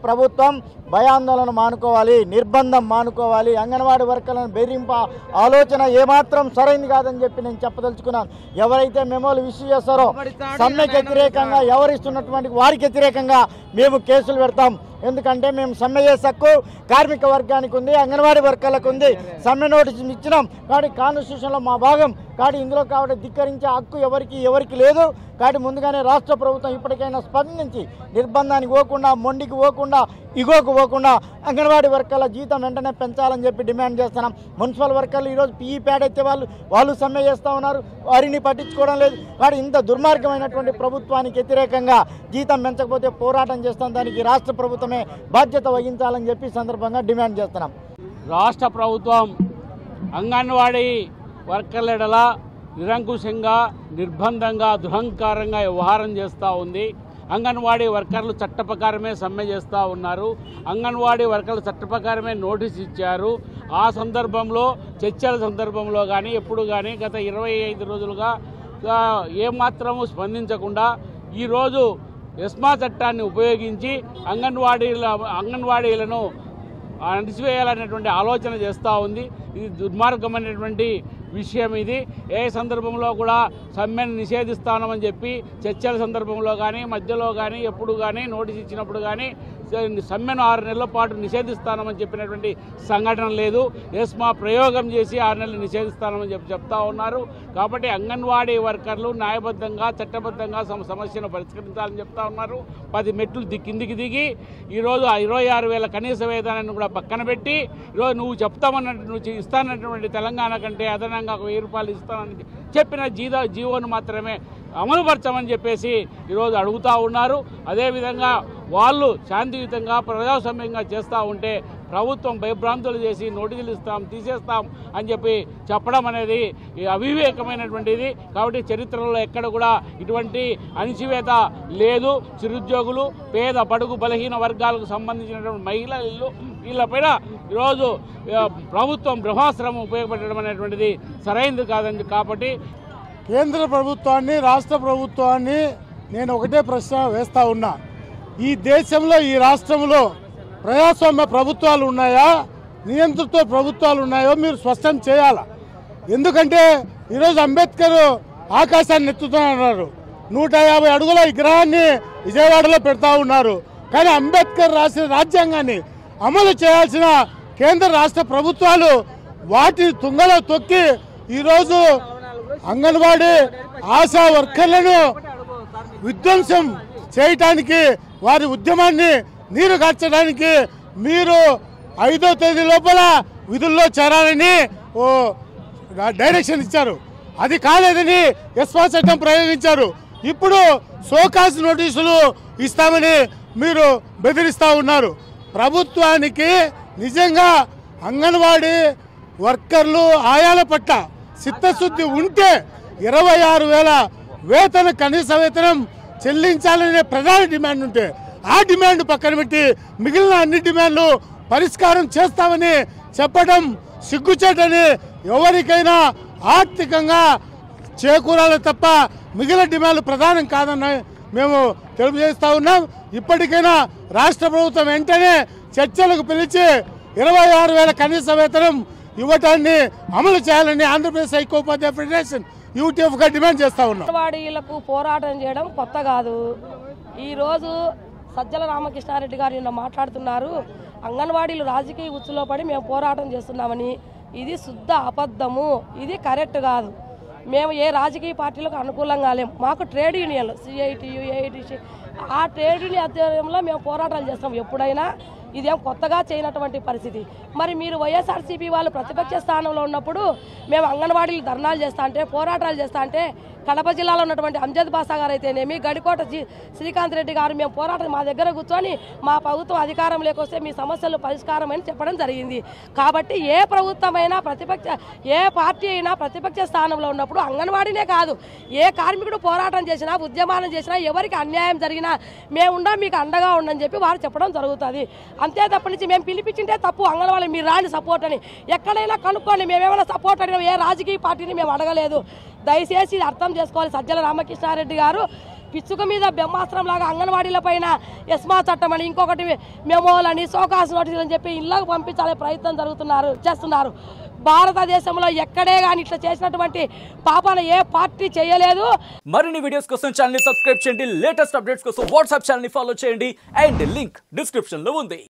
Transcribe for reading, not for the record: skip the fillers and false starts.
ప్రభుత్వం భయాందోళన మానుకోవాలి, నిర్బంధం మానుకోవాలి. అంగన్వాడీ వర్కర్లను బెదిరింప ఆలోచన ఏమాత్రం సరైనది కాదని చెప్పి నేను చెప్పదలుచుకున్నాను. ఎవరైతే మెమోలు ఇష్యూ చేస్తారో సమ్మెకు వ్యతిరేకంగా ఎవరిస్తున్నటువంటి వారికి వ్యతిరేకంగా మేము కేసులు పెడతాం. ఎందుకంటే మేము సమ్మె చేసే హక్కు కార్మిక వర్గానికి ఉంది, అంగన్వాడీ వర్కర్లకు ఉంది. సమ్మె నోటీసు ఇచ్చినాం కాబట్టి కాన్స్టిట్యూషన్లో మా భాగం కాబట్టి ఇందులో కాబట్టి ధిక్కరించే హక్కు ఎవరికి లేదు. కాబట్టి ముందుగానే రాష్ట్ర ప్రభుత్వం ఇప్పటికైనా స్పందించి నిర్బంధానికి పోకుండా, మొండికి పోకుండా, ఇగోకు పోకుండా అంగన్వాడీ వర్కర్ల జీతం వెంటనే పెంచాలని చెప్పి డిమాండ్ చేస్తున్నాం. మున్సిపల్ వర్కర్లు ఈరోజు పీఈ ప్యాడ్ అయితే వాళ్ళు సమ్మె చేస్తూ ఉన్నారు, వారిని పట్టించుకోవడం లేదు. కాబట్టి ఇంత దుర్మార్గమైనటువంటి ప్రభుత్వానికి వ్యతిరేకంగా జీతం పెంచకపోతే పోరాటం చేస్తాం. దానికి రాష్ట్ర ప్రభుత్వమే బాధ్యత వహించాలని చెప్పి సందర్భంగా డిమాండ్ చేస్తున్నాం. రాష్ట్ర ప్రభుత్వం అంగన్వాడీ వర్కర్ల ఎడల నిరంకుశంగా, నిర్బంధంగా, దురహంకారంగా వ్యవహారం చేస్తూ ఉంది. అంగన్వాడీ వర్కర్లు చట్ట ప్రకారమే సమ్మె చేస్తూ ఉన్నారు. అంగన్వాడీ వర్కర్లు చట్ట ప్రకారమే నోటీస్ ఇచ్చారు. ఆ సందర్భంలో చర్చల సందర్భంలో కానీ ఎప్పుడు కానీ గత 25 రోజులుగా ఏమాత్రము స్పందించకుండా ఈరోజు ఎస్మా చట్టాన్ని ఉపయోగించి అంగన్వాడీలను అణిచివేయాలనేటువంటి ఆలోచన చేస్తూ ఉంది. ఇది దుర్మార్గమైనటువంటి విషయం. ఇది ఏ సందర్భంలో కూడా సమ్మెను నిషేధిస్తామని చెప్పి చర్చల సందర్భంలో కానీ మధ్యలో కానీ ఎప్పుడు కానీ నోటీస్ ఇచ్చినప్పుడు కానీ సమ్మెను 6 నెలల పాటు నిషేధిస్తామని చెప్పినటువంటి సంఘటన లేదు. ఎస్మా ప్రయోగం చేసి 6 నెలలు నిషేధిస్తామని చెప్తా ఉన్నారు. కాబట్టి అంగన్వాడీ వర్కర్లు న్యాయబద్ధంగా, చట్టబద్ధంగా సమస్యను పరిష్కరించాలని చెప్తా ఉన్నారు. 10 మెట్లు కిందికి దిగి ఈరోజు 26,000 కనీస వేతనాన్ని కూడా పక్కన పెట్టి ఈరోజు నువ్వు నువ్వు ఇస్తానటువంటి తెలంగాణ కంటే అదనంగా 1000 రూపాయలు ఇస్తానని చెప్పిన జీవోను మాత్రమే అమలుపరచమని చెప్పేసి ఈరోజు అడుగుతూ ఉన్నారు. అదేవిధంగా వాళ్ళు శాంతియుతంగా, ప్రజాస్వామ్యంగా చేస్తూ ఉంటే ప్రభుత్వం భయభ్రాంతులు చేసి నోటీసులు ఇస్తాం, తీసేస్తాం అని చెప్పి చెప్పడం అనేది అవివేకమైనటువంటిది. కాబట్టి చరిత్రలో ఎక్కడ కూడా ఇటువంటి అణిచివేత లేదు. చిరుద్యోగులు, పేద, బడుగు, బలహీన వర్గాలకు సంబంధించినటువంటి మహిళలు వీళ్ళపైన ఈరోజు ప్రభుత్వం బ్రహ్మాస్త్రం ఉపయోగపెట్టడం అనేటువంటిది సరైనది కాదండి. కాబట్టి కేంద్ర ప్రభుత్వాన్ని, రాష్ట్ర ప్రభుత్వాన్ని నేను ఒకటే ప్రశ్న వేస్తా ఉన్నా. ఈ దేశంలో, ఈ రాష్ట్రంలో ప్రజాస్వామ్య ప్రభుత్వాలు ఉన్నాయా, నియంతృత్వ ప్రభుత్వాలు ఉన్నాయో మీరు స్పష్టం చేయాలా. ఎందుకంటే ఈరోజు అంబేద్కర్ ఆకాశాన్ని ఎత్తుతున్నారు, 150 అడుగుల విగ్రహాన్ని విజయవాడలో పెడతా ఉన్నారు. కానీ అంబేద్కర్ రాసిన రాజ్యాంగాన్ని అమలు చేయాల్సిన కేంద్ర రాష్ట్ర ప్రభుత్వాలు వాటిని తుంగలో తొక్కి ఈరోజు అంగన్వాడీ ఆశా వర్కర్లను విధ్వంసం చేయటానికి, వారి ఉద్యమాన్ని నీరు కార్చడానికి మీరు 5వ తేదీ లోపల విధుల్లో చేరాలని డైరెక్షన్ ఇచ్చారు. అది కాలేదని ఎస్మా చట్టం ప్రయోగించారు. ఇప్పుడు షోకాజ్ నోటీసులు ఇస్తామని మీరు బెదిరిస్తూ ఉన్నారు. ప్రభుత్వానికి నిజంగా అంగన్వాడీ వర్కర్లు, ఆయాల పట్ల చిత్తశుద్ధి ఉంటే 26,000 కనీస వేతనం చెల్లించాలనే ప్రధాన డిమాండ్ ఉంటే ఆ డిమాండ్ పక్కన పెట్టి మిగిలిన అన్ని డిమాండ్లు పరిష్కారం చేస్తామని చెప్పడం సిగ్గుచేటని. ఎవరికైనా ఆర్థికంగా చేకూరాలి తప్ప మిగిలిన డిమాండ్లు ప్రధానం కాదని మేము తెలియజేస్తా ఉన్నాం. ఇప్పటికైనా రాష్ట్ర ప్రభుత్వం వెంటనే చర్చలకు పిలిచి 26,000 కనీస వేతనం ఇవ్వటాన్ని అమలు చేయాలని ఆంధ్రప్రదేశ్ ఐక్యోపాధ్యాయ ఫెడరేషన్ యూటీఎఫ్గా డిమాండ్ చేస్తా ఉన్నాం. అంగన్వాడీలకు పోరాటం చేయడం కొత్త కాదు. ఈరోజు సజ్జల రామకృష్ణారెడ్డి గారు నిన్న మాట్లాడుతున్నారు, అంగన్వాడీలు రాజకీయ ఉచ్చులో పడి మేము పోరాటం చేస్తున్నామని. ఇది శుద్ధ అబద్ధము, ఇది కరెక్ట్ కాదు. మేము ఏ రాజకీయ పార్టీలకు అనుకూలంగా లేము. మాకు ట్రేడ్ యూనియన్లు సిఐటియు, ఏఐటిసి, ఆ ట్రేడ్ యూనియన్ ఆధ్వర్యంలో మేము పోరాటాలు చేస్తాం ఎప్పుడైనా. ఇదేం కొత్తగా చేయనటువంటి పరిస్థితి. మరి మీరు వైఎస్ఆర్సీపీ వాళ్ళు ప్రతిపక్ష స్థానంలో ఉన్నప్పుడు మేము అంగన్వాడీలు ధర్నాలు చేస్తా అంటే, పోరాటాలు చేస్తా అంటే, కడప జిల్లాలో ఉన్నటువంటి అంజద్ బాసా గారు అయితేనేమి, గడికోట శ్రీకాంత్ రెడ్డి గారు మేము పోరాటం మా దగ్గర కూర్చొని మా ప్రభుత్వం అధికారంలోకి వస్తే మీ సమస్యలు పరిష్కారం అని చెప్పడం జరిగింది. కాబట్టి ఏ ప్రభుత్వమైనా ఏ పార్టీ అయినా ప్రతిపక్ష స్థానంలో ఉన్నప్పుడు అంగన్వాడీనే కాదు, ఏ కార్మికుడు పోరాటం చేసినా, ఉద్యమాలను చేసినా, ఎవరికి అన్యాయం జరిగినా మేముండా మీకు అండగా ఉండని చెప్పి వారు చెప్పడం జరుగుతుంది. అంతే తప్ప నుంచి మేము పిలిపించింటే తప్పు, అంగన్వాడీ మీరు రాని సపోర్ట్ అని ఎక్కడైనా కనుక్కోండి. మేమేమైనా సపోర్ట్ అడిగినా ఏ రాజకీయ పార్టీని మేము అడగలేదు. దయచేసి అర్థం చేసుకోవాలి. సజ్జల రామకృష్ణారెడ్డి గారు పిచ్చుక మీద బ్రహ్మాస్త్రం లాగా అంగన్వాడీల పైన ఎస్మా చట్టం అని ఇంకొకటి మెమోలని సోకాసు నోటీసులు అని చెప్పి ఇళ్ళకు పంపించాలనే ప్రయత్నం చేస్తున్నారు. భారతదేశంలో ఎక్కడే కానీ ఇట్లా చేసినటువంటి పాపాలు ఏ పార్టీ చేయలేదు. మరిన్ని వీడియోస్ కోసం ఛానల్ ని సబ్స్క్రైబ్ చేయండి. లేటెస్ట్ అప్డేట్స్ కోసం వాట్సాప్ ఛానల్ ని ఫాలో చేయండి. అండ్ లింక్ డిస్క్రిప్షన్ లో ఉంది.